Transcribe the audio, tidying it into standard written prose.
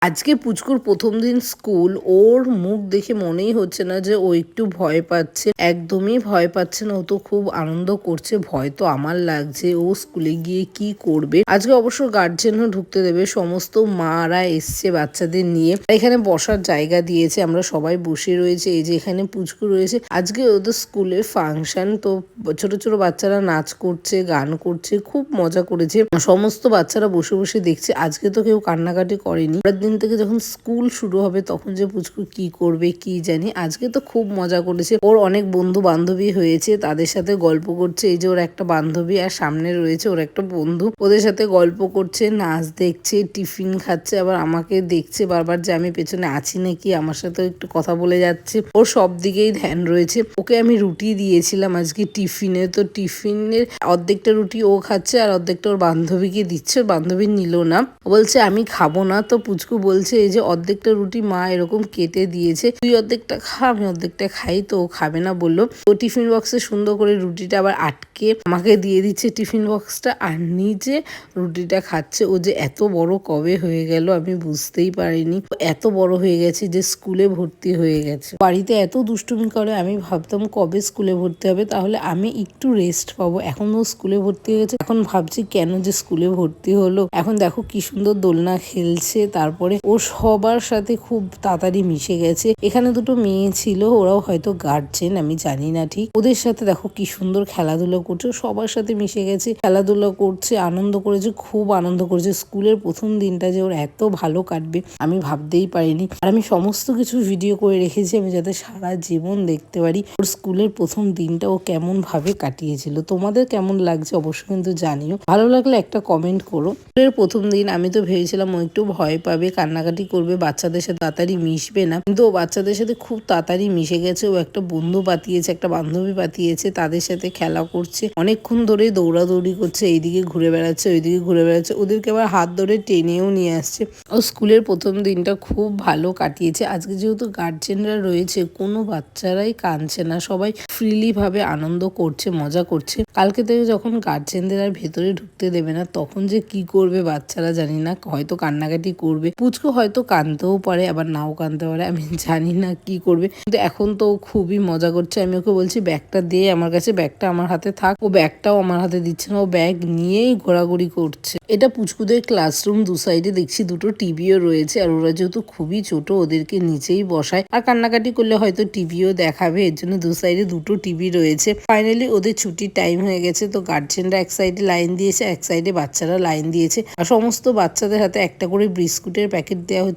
আজকে পুচকুর প্রথম দিন স্কুল। ওর মুখ দেখে মনেই হচ্ছে না যে ও একটু ভয় পাচ্ছে। একদমই ভয় পাচ্ছে না। ও তো খুব আনন্দ করছে। ভয় তো আমার লাগছে ও স্কুলে গিয়ে কি করবে। আজকে অবশ্য গার্জেনও ঢুকতে দেবে। সমস্ত মারা এসছে বাচ্চাদের নিয়ে। এখানে বসার জায়গা দিয়েছে। আমরা সবাই বসে রয়েছে। এই যে এখানে পুচকু রয়েছে। আজকে ওদের স্কুলের ফাংশন। তো ছোট ছোট বাচ্চারা নাচ করছে, গান করছে, খুব মজা করেছে। সমস্ত বাচ্চারা বসে বসে দেখছে। আজকে তো কেউ কান্নাকাটি করেনি। থেকে যখন স্কুল শুরু হবে তখন যে পুচকু কি করবে কি জানি। আজকে তো খুব মজা করেছে। ওর অনেক বন্ধু বান্ধবী হয়েছে, তাদের সাথে গল্প করছে। এই যে ওর একটা বান্ধবী আর সামনে রয়েছে ওর একটা বন্ধু, ওদের সাথে গল্প করছে, নাচ দেখছে, টিফিন খাচ্ছে, আবার আমাকে দেখছে বারবার যে আমি পেছনে আছি নাকি, আমার সাথে একটু কথা বলে যাচ্ছে। ওর সব দিকেই ধ্যান রয়েছে। ওকে আমি রুটি দিয়েছিলাম আজকে টিফিনে। তো টিফিনের অর্ধেকটা রুটি ও খাচ্ছে আর অর্ধেকটা ওর বান্ধবীকে দিচ্ছে। ওর বান্ধবী নিল না, বলছে আমি খাবো না। তো পুচকু বলছে এই যে অর্ধেকটা রুটি মা এরকম কেটে দিয়েছে, তুই অর্ধেকটা খা, আমি অর্ধেকটা খাই। তো ও খাবে না বললো। তো টিফিন বক্সে সুন্দর করে রুটিটা আবার আটকে আমাকে দিয়ে দিচ্ছে টিফিন বক্সটা, আর নিজে রুটিটা খাচ্ছে। ও যে এত বড় কবে হয়ে গেল আমি বুঝতেই পারিনি। এত বড় হয়ে গেছে যে স্কুলে ভর্তি হয়ে গেছে। বাড়িতে এত দুষ্টুমি করে, আমি ভাবতাম কবে স্কুলে ভর্তি হবে, তাহলে আমি একটু রেস্ট পাবো। এখন ও স্কুলে ভর্তি হয়ে গেছে। এখন ভাবছি কেন যে স্কুলে ভর্তি হলো। এখন দেখো কি সুন্দর দোলনা খেলছে, তারপরে ও সবার সাথে খুব তাড়াতাড়ি মিশে গেছে। এখানে দুটো মেয়ে ছিল, ওরাও হয়তো গার্জেন, আমি জানি না ঠিক। ওদের সাথে দেখো কি সুন্দর খেলাধুলা করছে, সবার সাথে মিশে গেছে, খেলাধুলা করছে, আনন্দ করেছে, খুব আনন্দ করেছে। স্কুলের প্রথম দিনটা যে ওর এত ভালো কাটবে আমি ভাবতেই পারিনি। আর আমি সমস্ত কিছু ভিডিও করে রেখেছি আমি যাতে সারা জীবন দেখতে পারি ওর স্কুলের প্রথম দিনটা ও কেমন ভাবে কাটিয়েছিল। তোমাদের কেমন লাগছে অবশ্যই কিন্তু জানিও। ভালো লাগলে একটা কমেন্ট করো। স্কুলের প্রথম দিন আমি তো ভেবেছিলাম ও একটু ভয় পাবে, কান্নাকাটি করবে, বাচ্চাদের সাথে তাড়াতাড়ি মিশবে না, কিন্তু ও বাচ্চাদের সাথে খুব তাড়াতাড়ি মিশে গেছে। ও একটা বন্ধু পাতিয়েছে, একটা বান্ধবী পাতিয়েছে, তাদের সাথে খেলা করছে, অনেকক্ষণ ধরে দৌড়াদৌড়ি করছে, এইদিকে ঘুরে বেড়াচ্ছে, ওইদিকে ঘুরে বেড়াচ্ছে, ওদেরকে আবার হাত ধরে টেনেও নিয়ে আসছে। ও স্কুলের প্রথম দিনটা খুব ভালো কাটিয়েছে। আজকে যেহেতু গার্জেনরা রয়েছে, কোনো বাচ্চারাই কাঁদছে না, সবাই ফ্রিলি ভাবে আনন্দ করছে, মজা করছে। কালকে থেকে যখন গার্জেনদের আর ভেতরে ঢুকতে দেবে না, তখন যে কি করবে বাচ্চারা জানি না, হয়তো কান্নাকাটি করবে। পুচকু হয়তো কাঁদতেও পারে, আবার নাও কাঁদতে পারে, আমি জানি না কি করবে। কিন্তু এখন তো খুবই মজা করছে। আমি ওকে বলছি ব্যাগটা দিয়ে আমার কাছে, ব্যাগটা আমার হাতে থাক। ও ব্যাগটাও আমার হাতে দিচ্ছে না, ও ব্যাগ নিয়েই ঘোরাঘুরি করছে। এটা পুচকুদের ক্লাসরুম। দু সাইডে দেখছি দুটো টিভিও রয়েছে, আর ওরা যেহেতু খুবই ছোট ওদেরকে নিচেই বসায়, আর কান্নাকাটি করলে হয়তো টিভিও দেখাবে, এর জন্য দু সাইডে দুটো টিভি রয়েছে। ফাইনালি ওদের ছুটির টাইম হয়ে গেছে। তো গার্জেনরা এক সাইডে লাইন দিয়েছে, এক সাইডে বাচ্চারা লাইন দিয়েছে, আর সমস্ত বাচ্চাদের হাতে একটা করে বিস্কুটের প্যাকেট দেওয়া হচ্ছে।